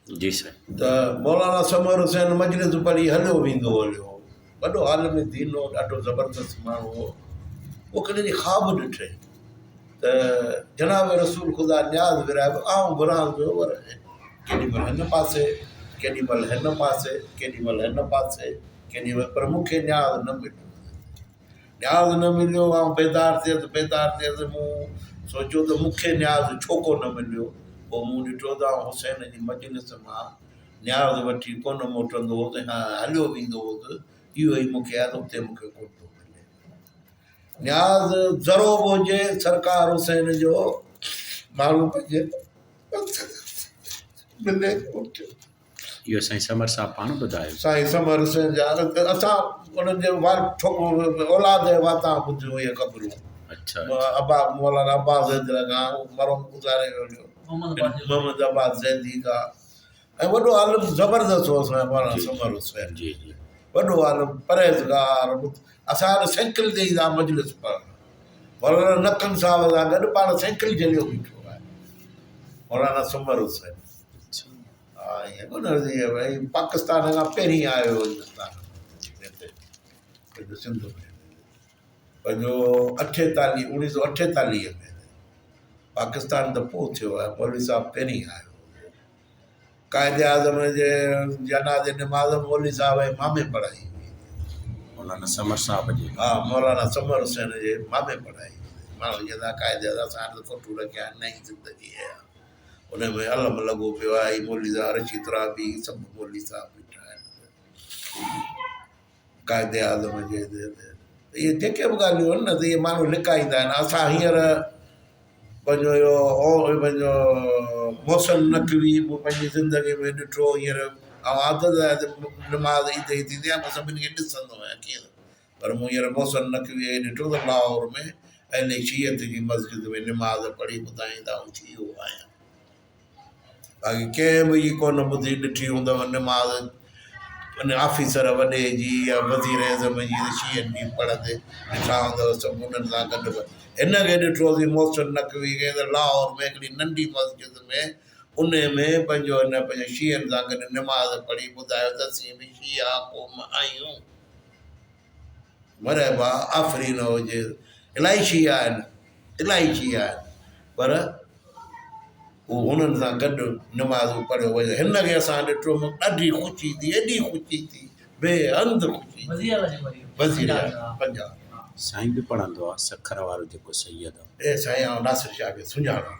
जी साईं। त मौलाना समर हुसैन मजलिस पढ़ी हलियो वेंदो हलियो, वॾो आलिम दीन हो, ॾाढो ज़बरदस्त माण्हू हो। उहो कॾहिं ख़्वाब ॾिठई त जनाब रसूल ख़ुदा न्याज़ विराए आउं घुरां पियो, पर केॾीमहिल हिन पासे, केॾीमहिल हिन पासे, केॾीमहिल हिन पासे, केॾीमहिल, पर मूंखे न्याज़ न मिलियो। न्याज़ न मिलियो, आउं बेदार थियुसि। मूं सोचियो त मूंखे न्याज़ छो कोन मिलियो। पोइ मूं ॾिठो त हुसैन जी मजलिस मां न्याज़ वठी कोन मोटंदो हो, त हलियो वेंदो हुउसि। इहो ई मूंखे आहे त उते मूंखे कोन थो मिले न्याज़। ज़रो बि हुजे सरकार हुसैन जो माण्हू पंहिंजे मिले कोन थियो। इहो साईं समर साहब पाण ॿुधायो। साईं समर हुसैन जा असां उन्हनि जे औलाद जे वाता ॿुधियूं इहे ख़बरूं। अच्छा। अब्बा मौलाना अब्बास खां मरहूम गुज़ारे वियो, मोहम्मद अब्बास ज़ैदी खां। ऐं वॾो आलिम ज़बरदस्त हो असांजो मौलाना समर हुसैन। जी जी। वॾो आलिम, परहेज़गार। असां हाणे साइकिल ते ईंदा मजलिस पढ़णु, मौलाना नकम साहब सां गॾु पाण साइकिल झलियो बीठो आहे मौलाना समर हुसैन। हा, ईअं कोन भई पाकिस्तान खां पहिरीं आयो हिंदुस्तान में, सिंध में पंहिंजो 1948 में। पाकिस्तान त पोइ थियो आहे, मौलवी साहब पहिरीं आयो। कायदे आज़म जे जनाज़े निमाज़ मौलवी साहब जे मामे पढ़ाई हुई, मौलाना समर साहब जी। हा, मौलाना समर हुसैन जे मामे पढ़ाई। माण्हू चवंदा कायदे असां हाणे फोटू रखिया, नई ज़िंदगी आहे, उन में अलम लॻो पियो आहे। मौलवी साहब रची तराबी सभु मौलवी साहब बीठा आहिनि कायदे आज़म जे। इहे जेके बि ॻाल्हियूं आहिनि न, त इहे माण्हू लिकाईंदा आहिनि। असां हींअर पंहिंजो इहो पंहिंजो मौसल नकवी पंहिंजी ज़िंदगी में ॾिठो हींअर। ऐं आदत निमाज़ ईद ई थींदी आहे, मां सभिनी खे ॾिसंदो आहियां कीअं, पर मूं हींअर मौसल नकवी ॾिठो त लाहौर में अहले शीयत जी मस्जिद में निमाज़ पढ़ी ॿुधाईंदा थी वियो आहियां। बाक़ी कंहिं बि इहा कोन ॿुधी ॾिठी हूंदव निमाज़ उन ऑफिसर वॾे जी या वज़ीर एज़म जी शीयनि जी पढ़ंदे ॾिठा हूंदव सभु उन्हनि सां गॾु। हिन खे ॾिठोसीं मौसल नकवी खे त लाहौर में हिकिड़ी नंढी मस्जिद में, उन में पंहिंजो हिन पंहिंजे शीयनि सां गॾु निमाज़ पढ़ी ॿुधायो त असीं बि शिया क़ौम आहियूं। मरहबा, आफ़रीन हुजे। इलाही शिया आहिनि, इलाही शिया आहिनि, पर उहो हुननि सां गॾु निमाज़ूं पढ़ियो वञे। हिन खे असां ॾिठो, ॾाढी ख़ुशी थी, एॾी ख़ुशी थी, बेहंद ख़ुशी। वज़ीर पंजाब साईं बि पढ़ंदो आहे, सखर वारो जेको सैयद आहे। साईं आउं नासिर शाह खे सुञाणा।